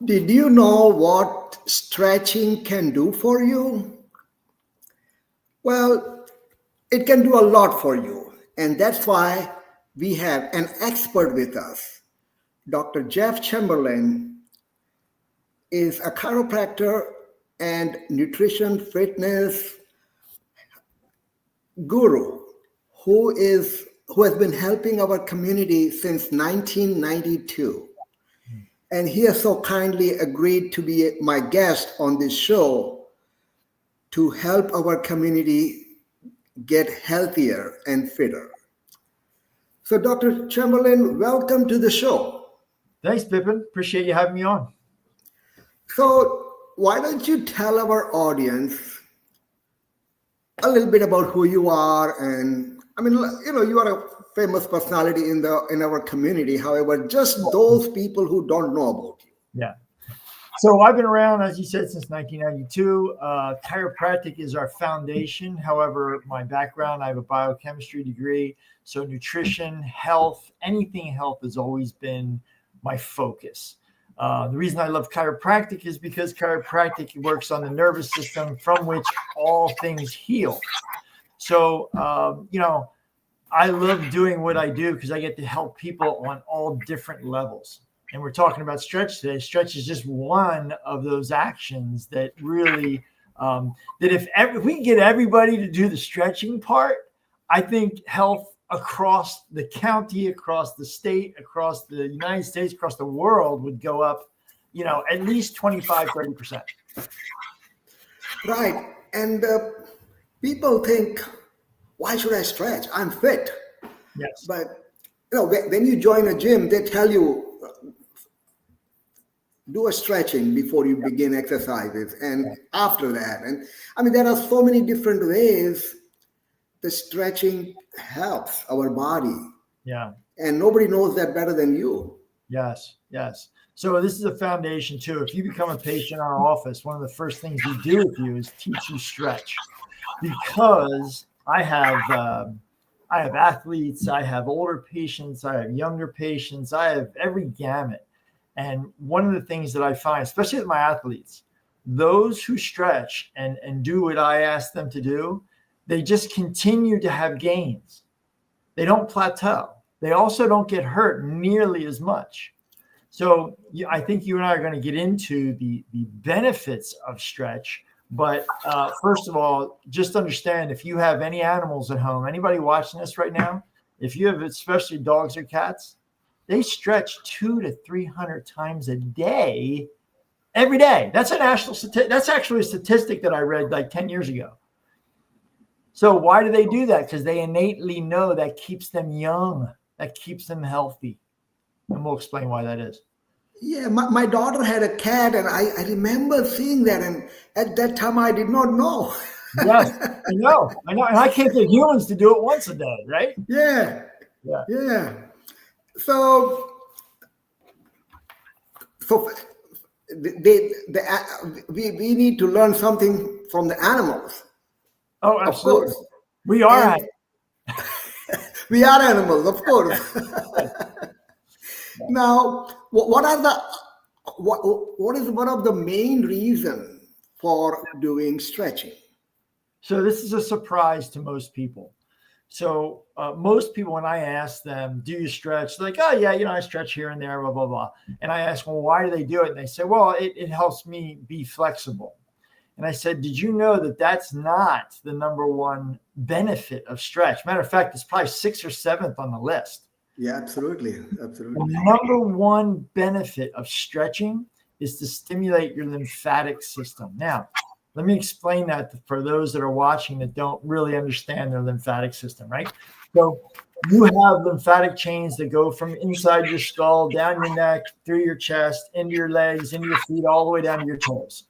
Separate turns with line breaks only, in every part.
Did you know what stretching can do for you? Well, it can do a lot for you. And that's why we have an expert with us. Dr. Jeff Chamberlain is a chiropractor and nutrition fitness guru who has been helping our community since 1992. And he has so kindly agreed to be my guest on this show to help our community get healthier and fitter. So, Dr. Chamberlain, welcome to the show.
Thanks, Pippin. Appreciate you having me on.
So, why don't you tell our audience a little bit about who you are? And I mean, you are a famous personality in our community. However, just those people who don't know about you.
Yeah. So I've been around, as you said, since 1992. Chiropractic is our foundation. However, my background, I have a biochemistry degree. So nutrition, health, anything health has always been my focus. The reason I love chiropractic is because chiropractic works on the nervous system from which all things heal. So, I love doing what I do because I get to help people on all different levels. And we're talking about stretch today. Stretch is just one of those actions that really, that if we can get everybody to do the stretching part, I think health across the county, across the state, across the United States, across the world would go up, at least 25, 30%.
Right. And people think, why should I stretch? I'm fit.
Yes.
But, when you join a gym, they tell you, do a stretching before you begin exercises and after that. And I mean, there are so many different ways the stretching helps our body.
Yeah.
And nobody knows that better than you.
Yes. Yes. So this is a foundation too. If you become a patient in our office, one of the first things we do with you is teach you stretch, because I have athletes, I have older patients, I have younger patients, I have every gamut. And one of the things that I find, especially with my athletes, those who stretch and do what I ask them to do, they just continue to have gains. They don't plateau. They also don't get hurt nearly as much. So I think you and I are going to get into the benefits of stretch. But first of all, just understand, if you have any animals at home, anybody watching this right now, if you have especially dogs or cats, they stretch 200 to 300 times a day, every day. That's a national statistic. That's actually a statistic that I read like 10 years ago. So why do they do that? Because they innately know that keeps them young, that keeps them healthy. And we'll explain why that is.
Yeah, my daughter had a cat, and I remember seeing that. And at that time, I did not know.
Yes, I know. And I can't get humans to do it once a day, right?
Yeah. So we need to learn something from the animals.
Oh, absolutely. Of course. We are.
We are animals, of course. Now, what is one of the main reasons for doing stretching?
So this is a surprise to most people. So most people, when I ask them, do you stretch? They're like, oh, yeah, I stretch here and there, blah, blah, blah. And I ask, well, why do they do it? And they say, well, it helps me be flexible. And I said, did you know that that's not the number one benefit of stretch? Matter of fact, it's probably 6th or 7th on the list.
Yeah, absolutely. Absolutely.
The number one benefit of stretching is to stimulate your lymphatic system. Now, let me explain that for those that are watching that don't really understand their lymphatic system, right? So you have lymphatic chains that go from inside your skull, down your neck, through your chest, into your legs, into your feet, all the way down to your toes.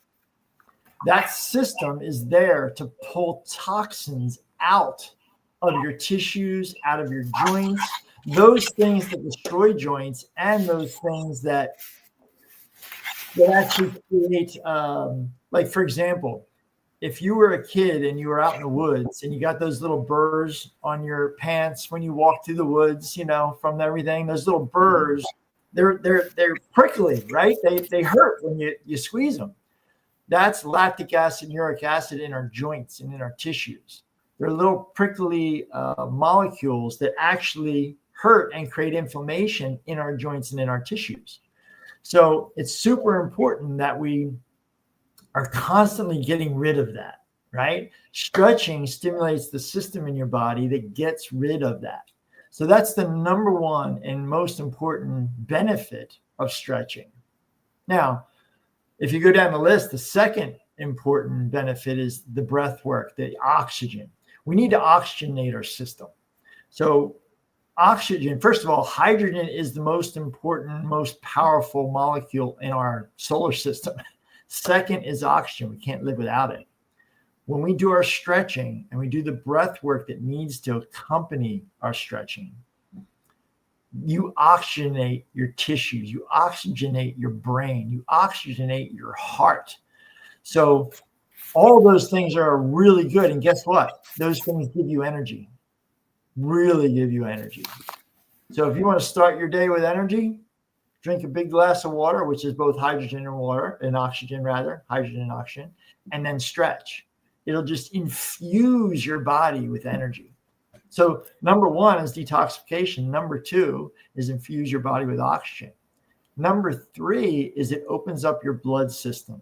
That system is there to pull toxins out of your tissues, out of your joints, those things that destroy joints, and those things that actually create, like, for example, if you were a kid and you were out in the woods and you got those little burrs on your pants when you walk through the woods, from everything, those little burrs they're prickly, right? They hurt when you squeeze them. That's lactic acid, uric acid in our joints and in our tissues. They're little prickly molecules that actually hurt and create inflammation in our joints and in our tissues. So it's super important that we are constantly getting rid of that, right? Stretching stimulates the system in your body that gets rid of that. So that's the number one and most important benefit of stretching. Now, if you go down the list, the second important benefit is the breath work, the oxygen. We need to oxygenate our system. So oxygen, first of all, hydrogen is the most important, most powerful molecule in our solar system. Second is oxygen. We can't live without it. When we do our stretching and we do the breath work that needs to accompany our stretching, you oxygenate your tissues, you oxygenate your brain, you oxygenate your heart. So all those things are really good. And guess what? Those things give you energy, really give you energy. So if you want to start your day with energy, drink a big glass of water, which is both hydrogen and water, and oxygen rather, hydrogen and oxygen, and then stretch. It'll just infuse your body with energy. So number one is detoxification. Number two is infuse your body with oxygen. Number three is it opens up your blood system,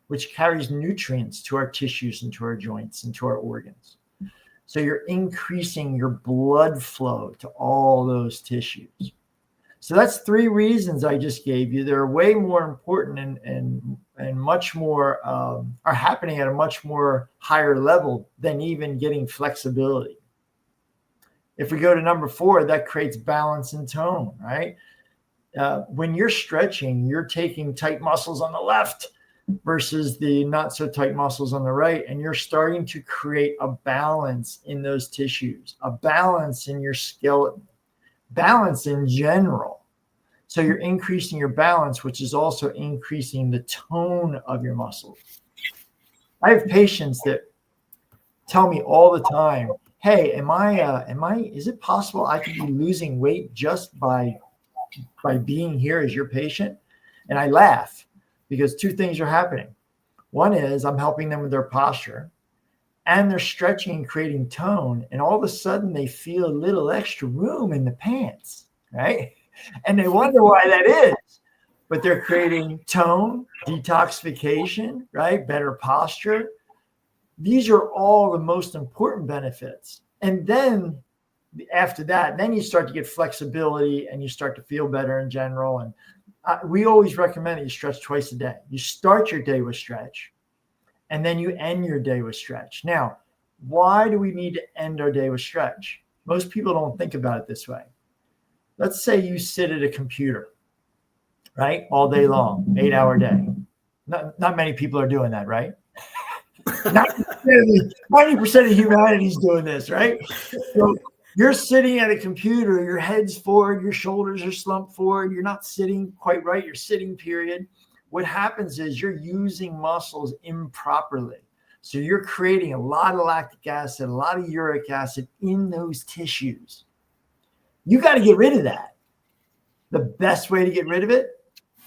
which carries nutrients to our tissues and to our joints and to our organs. So you're increasing your blood flow to all those tissues. So that's three reasons I just gave you. They're way more important and much more are happening at a much more higher level than even getting flexibility. If we go to number four, that creates balance and tone, right? When you're stretching, you're taking tight muscles on the left versus the not so tight muscles on the right, and you're starting to create a balance in those tissues, a balance in your skeleton, balance in general. So you're increasing your balance, which is also increasing the tone of your muscles. I have patients that tell me all the time, hey, is it possible I could be losing weight just by being here as your patient? And I laugh because two things are happening. One is I'm helping them with their posture and they're stretching and creating tone. And all of a sudden they feel a little extra room in the pants, right? And they wonder why that is. But they're creating tone, detoxification, right? Better posture. These are all the most important benefits. And then after that, then you start to get flexibility and you start to feel better in general. And we always recommend that you stretch twice a day. You start your day with stretch and then you end your day with stretch. Now, why do we need to end our day with stretch? Most people don't think about it this way. Let's say you sit at a computer, right? All day long, 8-hour day. Not many people are doing that, right? 90% of humanity is doing this, right? So you're sitting at a computer, your head's forward, your shoulders are slumped forward, you're not sitting quite right, you're sitting period. What happens is you're using muscles improperly. So you're creating a lot of lactic acid, a lot of uric acid in those tissues. You got to get rid of that. The best way to get rid of it,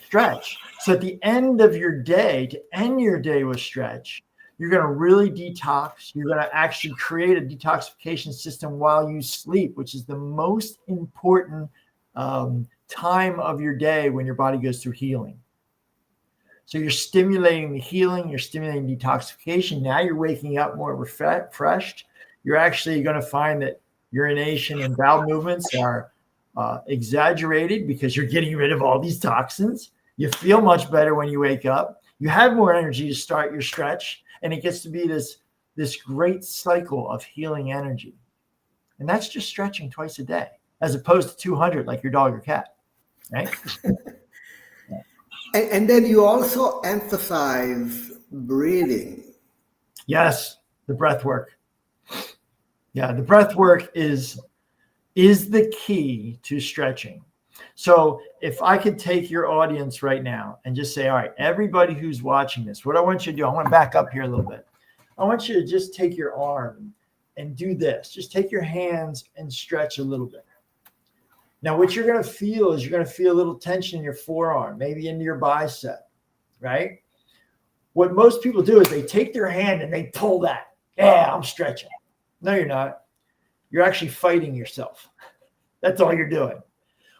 stretch. So at the end of your day, to end your day with stretch, you're going to really detox. You're going to actually create a detoxification system while you sleep, which is the most important time of your day when your body goes through healing. So you're stimulating the healing, you're stimulating detoxification. Now you're waking up more refreshed. You're actually going to find that urination and bowel movements are exaggerated because you're getting rid of all these toxins. You feel much better when you wake up. You have more energy to start your stretch, and it gets to be this great cycle of healing energy. And that's just stretching twice a day, as opposed to 200 like your dog or cat, right?
And then you also emphasize breathing.
Yes, the breath work. Yeah, the breath work is the key to stretching. So if I could take your audience right now and just say, all right, everybody who's watching this, what I want you to do, I want to back up here a little bit. I want you to just take your arm and do this. Just take your hands and stretch a little bit. Now, what you're going to feel is you're going to feel a little tension in your forearm, maybe into your bicep, right? What most people do is they take their hand and they pull that. Yeah, I'm stretching. No, you're not. You're actually fighting yourself. That's all you're doing.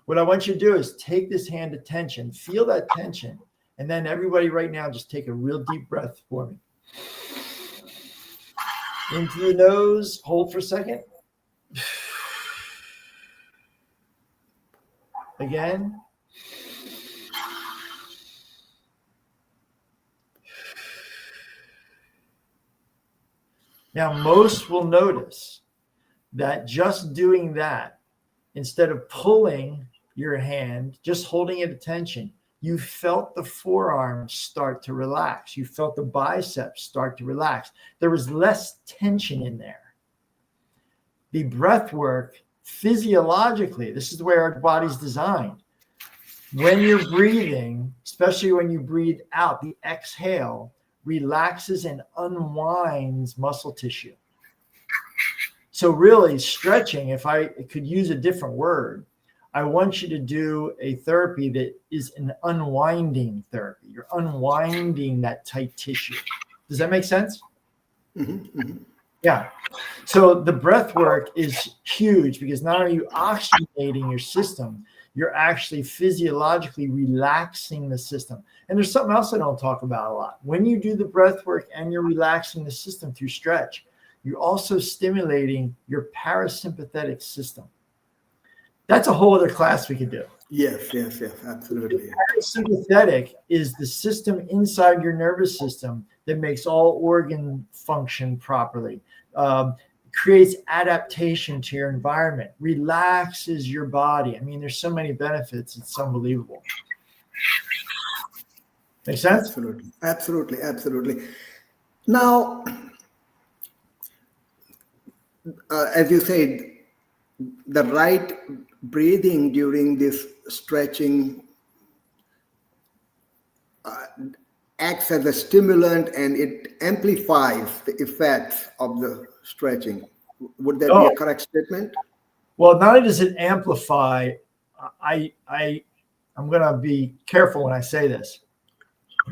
What I want you to do is take this hand of tension, feel that tension, and then everybody right now just take a real deep breath for me. Into the nose, hold for a second. Again. Now, most will notice that just doing that, instead of pulling your hand, just holding it at tension, you felt the forearm start to relax. You felt the biceps start to relax. There was less tension in there. The breath work, physiologically, this is the way our body's designed. When you're breathing, especially when you breathe out, the exhale relaxes and unwinds muscle tissue. So really stretching, if I could use a different word, I want you to do a therapy that is an unwinding therapy. You're unwinding that tight tissue. Does that make sense?
Mm-hmm, mm-hmm.
Yeah. So the breath work is huge because not only are you oxygenating your system, you're actually physiologically relaxing the system. And there's something else I don't talk about a lot. When you do the breath work and you're relaxing the system through stretch, you're also stimulating your parasympathetic system. That's a whole other class we could do.
Yes, absolutely.
The parasympathetic is the system inside your nervous system that makes all organ function properly, creates adaptation to your environment, relaxes your body. I mean, there's so many benefits. It's unbelievable. Make sense?
Absolutely. Now, as you said, the right breathing during this stretching acts as a stimulant and it amplifies the effects of the stretching. Would that be a correct statement?
Well, not only does it amplify, I'm going to be careful when I say this.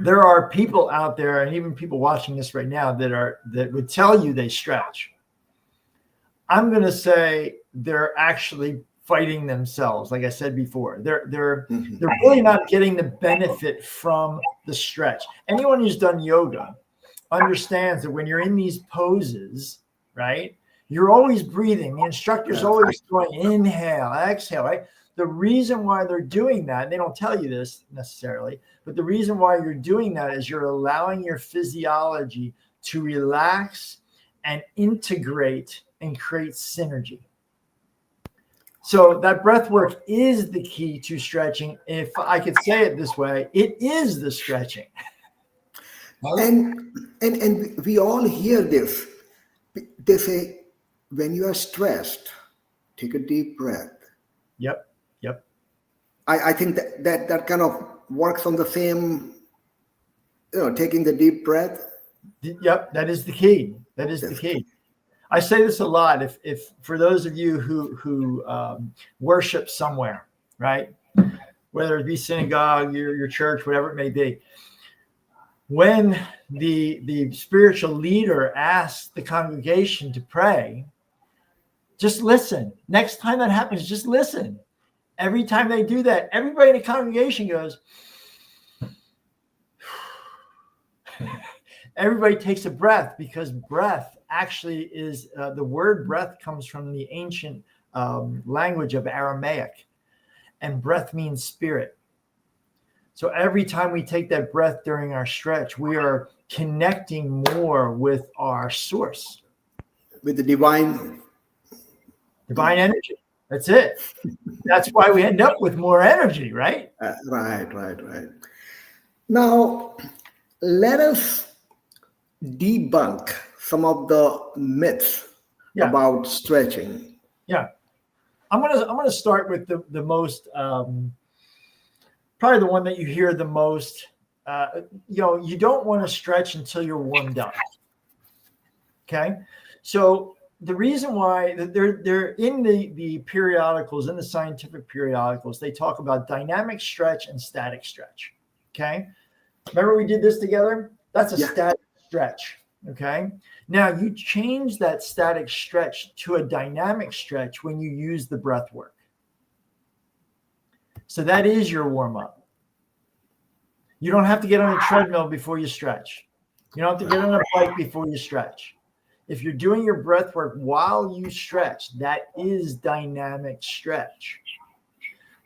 There are people out there, and even people watching this right now, that would tell you they stretch. I'm going to say they're actually fighting themselves. Like I said before, they're really not getting the benefit from the stretch. Anyone who's done yoga understands that when you're in these poses, right, you're always breathing. The instructor's always going inhale, exhale, right? The reason why they're doing that, they don't tell you this necessarily, but the reason why you're doing that is you're allowing your physiology to relax and integrate and create synergy. So that breath work is the key to stretching. If I could say it this way, it is the stretching.
And we all hear this. They say, when you are stressed, take a deep breath.
Yep.
I think that kind of works on the same, taking the deep breath.
Yep, that is the key. That is the key. I say this a lot. If for those of you who worship somewhere, right, whether it be synagogue, your church, whatever it may be, when the spiritual leader asks the congregation to pray, just listen. Next time that happens, just listen. Every time they do that, everybody in the congregation goes. Everybody takes a breath, because breath actually is the word breath comes from the ancient language of Aramaic, and breath means spirit. So every time we take that breath during our stretch, we are connecting more with our source,
with the divine
energy. That's it. That's why we end up with more energy, right?
Right. Now, let us debunk some of the myths about stretching.
Yeah, I'm gonna start with the most probably the one that you hear the most. You don't want to stretch until you're warmed up. Okay, so the reason why they're in the periodicals, in the scientific periodicals, they talk about dynamic stretch and static stretch. Okay. Remember we did this together? That's a static stretch. Okay. Now you change that static stretch to a dynamic stretch when you use the breath work. So that is your warm up. You don't have to get on a treadmill before you stretch. You don't have to get on a bike before you stretch. If you're doing your breath work while you stretch, that is dynamic stretch.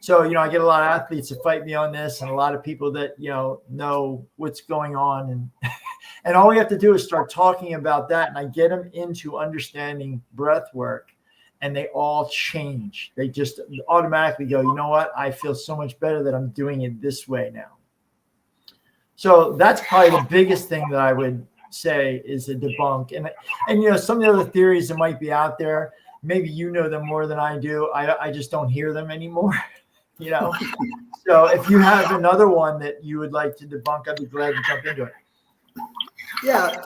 So, I get a lot of athletes that fight me on this, and a lot of people that, know what's going on. And all we have to do is start talking about that. And I get them into understanding breath work, and they all change. They just automatically go, you know what? I feel so much better that I'm doing it this way now. So that's probably the biggest thing that I would say is a debunk. And some of the other theories that might be out there, maybe you know them more than I do. I just don't hear them anymore. So if you have another one that you would like to debunk, I'd be glad to jump into it.
Yeah.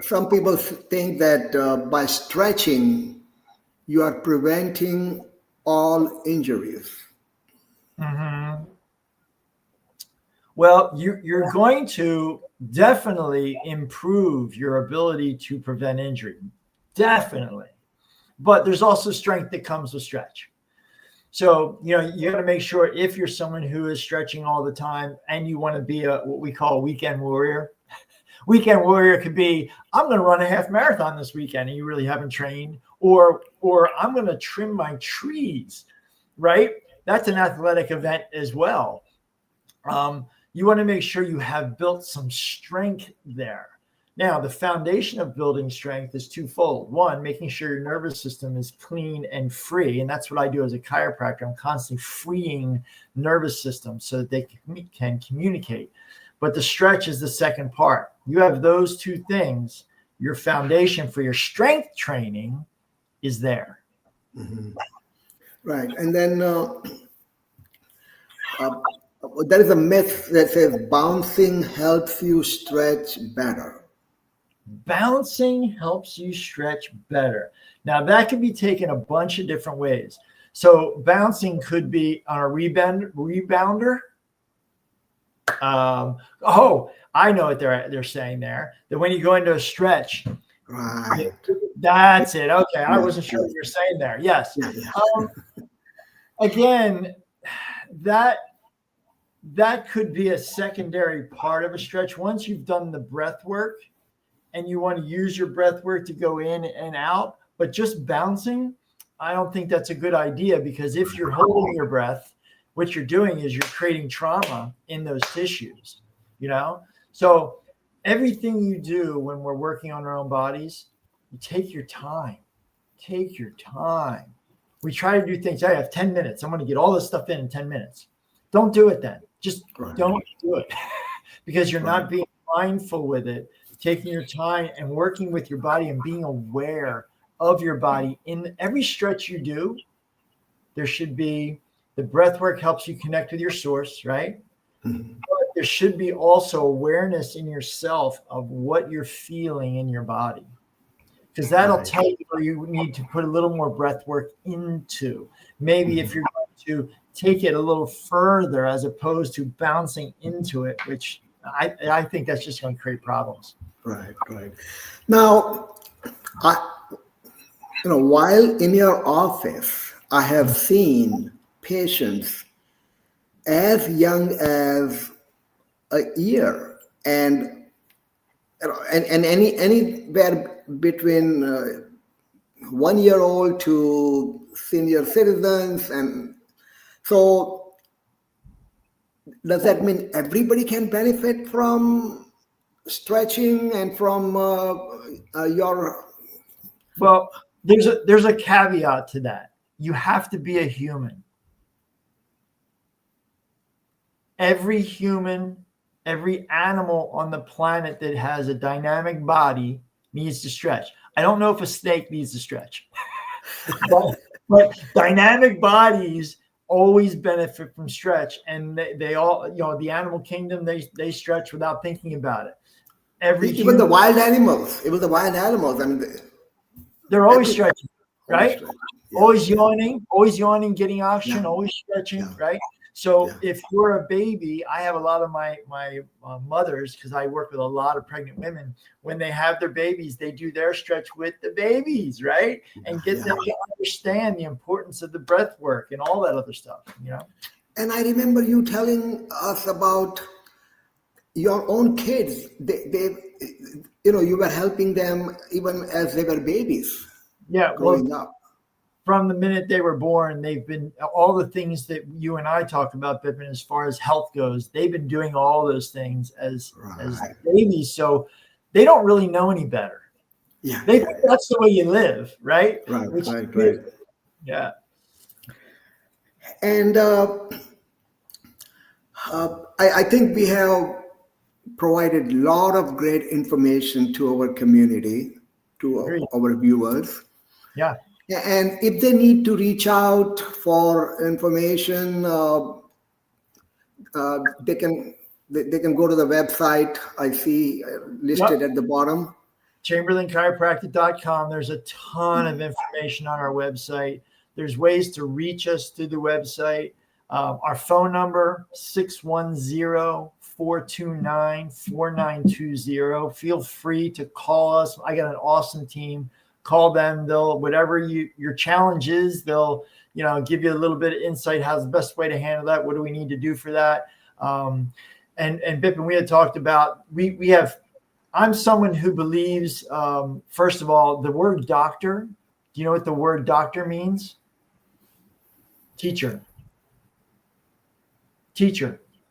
Some people think that by stretching, you are preventing all injuries.
Mm-hmm. Well, you're going to definitely improve your ability to prevent injury. Definitely. But there's also strength that comes with stretch. So, you got to make sure if you're someone who is stretching all the time and you want to be what we call a weekend warrior. Weekend warrior could be, I'm going to run a half marathon this weekend and you really haven't trained, or I'm going to trim my trees, right? That's an athletic event as well. You want to make sure you have built some strength there. Now, the foundation of building strength is twofold. One, making sure your nervous system is clean and free. And that's what I do as a chiropractor. I'm constantly freeing nervous system so that they can communicate. But the stretch is the second part. You have those two things. Your foundation for your strength training is there.
Mm-hmm. Right. And then there is a myth that says bouncing helps you stretch better.
Bouncing helps you stretch better. Now, that can be taken a bunch of different ways. So bouncing could be on a rebounder. I know what they're saying there. That when you go into a stretch,
right?
That's it. Okay, I wasn't sure what you were saying there. Yes. Again, that could be a secondary part of a stretch. Once you've done the breath work and you want to use your breath work to go in and out, but just bouncing, I don't think that's a good idea, because if you're holding your breath, what you're doing is you're creating trauma in those tissues, So everything you do when we're working on our own bodies, you take your time. Take your time. We try to do things. I have 10 minutes. I'm going to get all this stuff in 10 minutes. Don't do it then. Just don't do it because you're not being mindful with it, taking your time and working with your body and being aware of your body. In every stretch you do, there should be the breath work helps you connect with your source, right? Mm-hmm. But there should be also awareness in yourself of what you're feeling in your body, because that'll tell you where you need to put a little more breath work into. Maybe if you're going to take it a little further as opposed to bouncing into it, which I think that's just going to create problems.
Right. Now, while in your office, I have seen patients as young as a year and anywhere between 1 year old to senior citizens. And so does that mean everybody can benefit from stretching and from your?
Well, there's a caveat to that. You have to be a human. Every human, every animal on the planet that has a dynamic body needs to stretch. I don't know if a snake needs to stretch, but dynamic bodies always benefit from stretch, and they all, the animal kingdom, they stretch without thinking about it. Every
Even the
human,
wild animals, even the wild animals, I mean,
they're always
every-
stretching,
always
right?
stretching. Yeah,
Always yawning, getting
yeah,
oxygen, always stretching,
yeah,
right? So
yeah,
if you're a baby, I have a lot of my mothers, because I work with a lot of pregnant women. When they have their babies, they do their stretch with the babies, right? And get
yeah.
them to understand the importance of the breath work and all that other stuff,
And I remember you telling us about your own kids. You were helping them even as they were babies
Yeah, well,
growing up.
from the minute they were born, they've been all the things that you and I talk about, Pippin, as far as health goes. They've been doing all those things as
Right.
babies, so they don't really know any better.
Yeah,
They
yeah,
think
yeah.
that's the way you live, right?
Right,
Which is
right, right.
good. Yeah,
And I think we have provided a lot of great information to our community, to
agreed.
our viewers.
Yeah,
And if they need to reach out for information, they can go to the website I see
yep.
listed at the bottom.
ChamberlainChiropractic.com. There's a ton of information on our website. There's ways to reach us through the website. Our phone number, 610-429-4920. Feel free to call us. I got an awesome team. Call them. They'll, whatever your challenge is, they'll, give you a little bit of insight. How's the best way to handle that? What do we need to do for that? And Bippin, we had talked about, we have, I'm someone who believes, first of all, the word doctor. Do you know what the word doctor means? Teacher.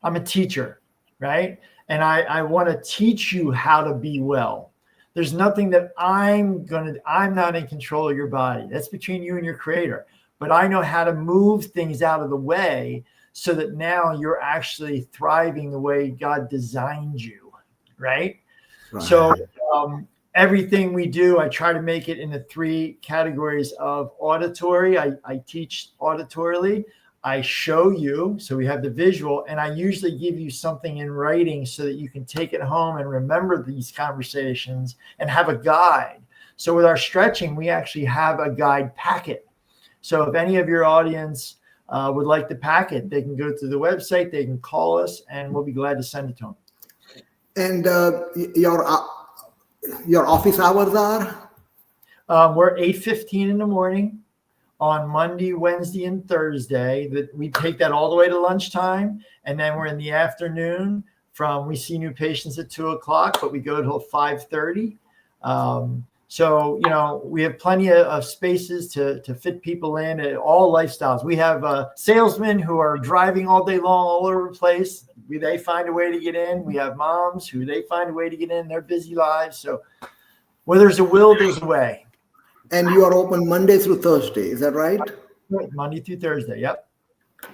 I'm a teacher, right? And I want to teach you how to be well. There's nothing that I'm not in control of your body. That's between you and your creator. But I know how to move things out of the way so that now you're actually thriving the way God designed you, right? So everything we do, I try to make it into 3 categories of auditory. I teach auditorily. I show you, so we have the visual, and I usually give you something in writing so that you can take it home and remember these conversations and have a guide. So with our stretching, we actually have a guide packet. So if any of your audience would like the packet, they can go to the website, they can call us, and we'll be glad to send it to them.
And your office hours are?
We're 8:15 in the morning on Monday, Wednesday, and Thursday. That we take that all the way to lunchtime, and then we're in the afternoon. We see new patients at 2:00, but we go till 5:30. So we have plenty of spaces to fit people in at all lifestyles. We have salesmen who are driving all day long all over the place. They find a way to get in. We have moms who they find a way to get in their busy lives. So where there's a will, there's a way.
And you are open Monday through Thursday, is that right?
Monday through Thursday. Yep.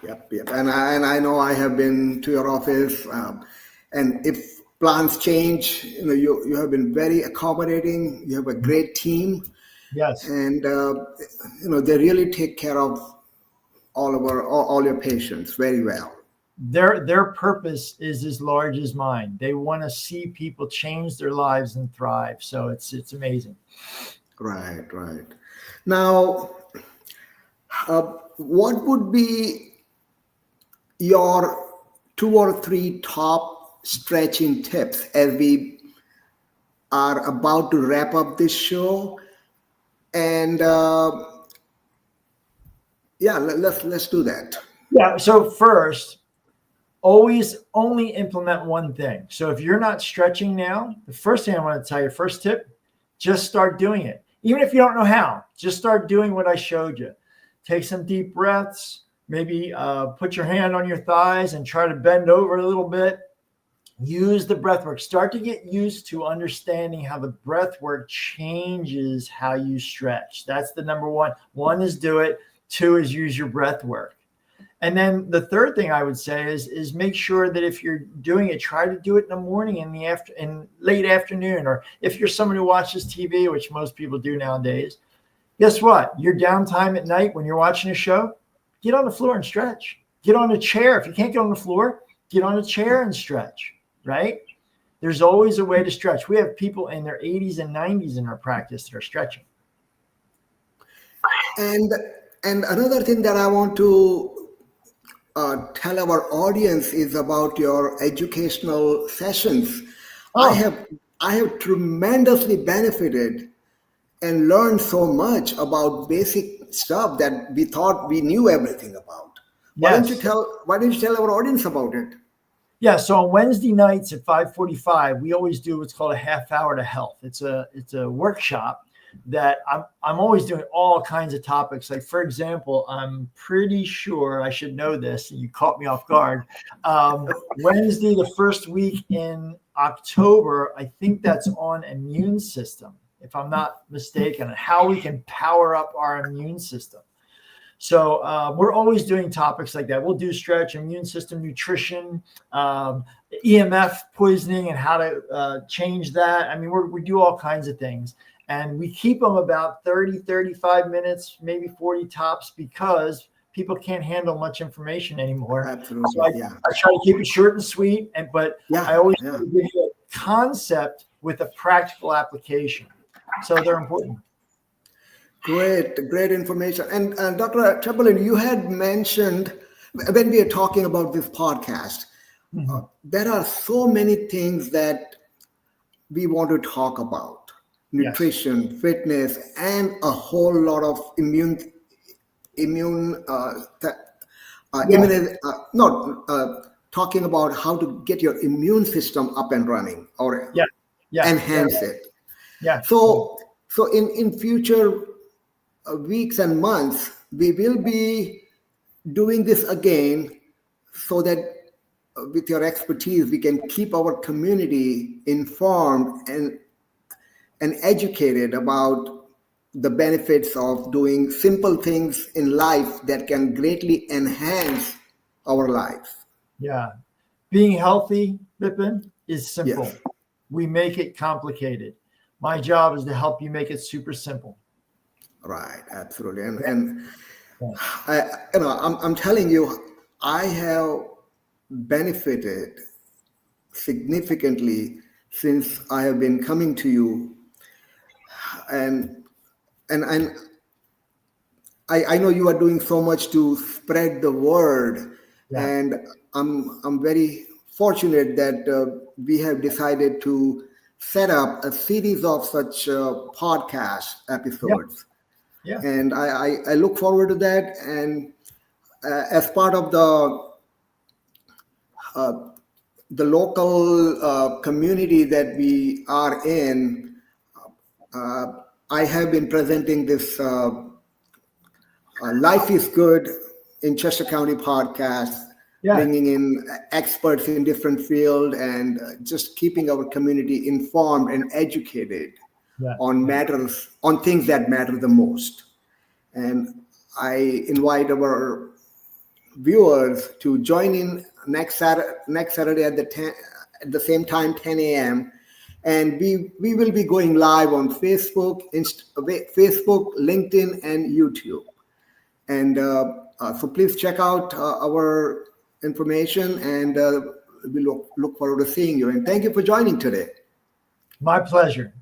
Yep. And I know I have been to your office, and if plans change, you have been very accommodating. You have a great team,
Yes.
and they really take care of all your patients very well.
Their purpose is as large as mine. They want to see people change their lives and thrive. So it's amazing.
Right. Now, what would be your 2 or 3 top stretching tips as we are about to wrap up this show? And let's do that.
Yeah. So first, always only implement one thing. So if you're not stretching now, the first thing I want to tell you, first tip, just start doing it. Even if you don't know how, just start doing what I showed you. Take some deep breaths, maybe put your hand on your thighs and try to bend over a little bit. Use the breath work. Start to get used to understanding how the breath work changes how you stretch. That's the number one. 1 is do it. 2 is use your breath work. And then the third thing I would say is make sure that if you're doing it, try to do it in the morning, in late afternoon, or if you're someone who watches TV, which most people do nowadays. Guess what? Your downtime at night when you're watching a show, get on the floor and stretch. Get on a chair. If you can't get on the floor, get on a chair and stretch, right? There's always a way to stretch. We have people in their 80s and 90s in our practice that are stretching.
And another thing that I want to tell our audience is about your educational sessions. I
Oh,
have I have tremendously benefited and learned so much about basic stuff that we thought we knew everything about.
yes.
Why don't you tell our audience about it?
Yeah, so on Wednesday nights at 5:45, we always do what's called a half hour to health. It's a workshop that I'm always doing all kinds of topics. Like, for example, I'm pretty sure I should know this, and you caught me off guard. Wednesday, the first week in October, I think that's on immune system, if I'm not mistaken, how we can power up our immune system. So we're always doing topics like that. We'll do stretch, immune system, nutrition, EMF poisoning, and how to change that. I mean, we do all kinds of things. And we keep them about 30, 35 minutes, maybe 40 tops, because people can't handle much information anymore.
Absolutely,
So I try to keep it short and sweet, but I always give you a concept with a practical application. So they're important.
Great information. And Dr. Chamberlain, you had mentioned when we are talking about this podcast, there are so many things that we want to talk about: nutrition, fitness, and a whole lot of talking about how to get your immune system up and running or enhance it.
Yeah.
So in future weeks and months, we will be doing this again, so that with your expertise, we can keep our community informed and educated about the benefits of doing simple things in life that can greatly enhance our lives.
Yeah. Being healthy, Vipin, is simple.
Yes.
We make it complicated. My job is to help you make it super simple.
Right, absolutely. And I'm telling you, I have benefited significantly since I have been coming to you, and I know you are doing so much to spread the word, and I'm very fortunate that we have decided to set up a series of such podcast episodes.
Yeah.
And I look forward to that. And as part of the local community that we are in, I have been presenting this Life is Good in Chester County podcast, bringing in experts in different fields and just keeping our community informed and educated on things that matter the most. And I invite our viewers to join in next Saturday at the same time, 10 a.m. And we will be going live on Facebook, LinkedIn, and YouTube. And so please check out our information, and we look forward to seeing you. And thank you for joining today.
My pleasure.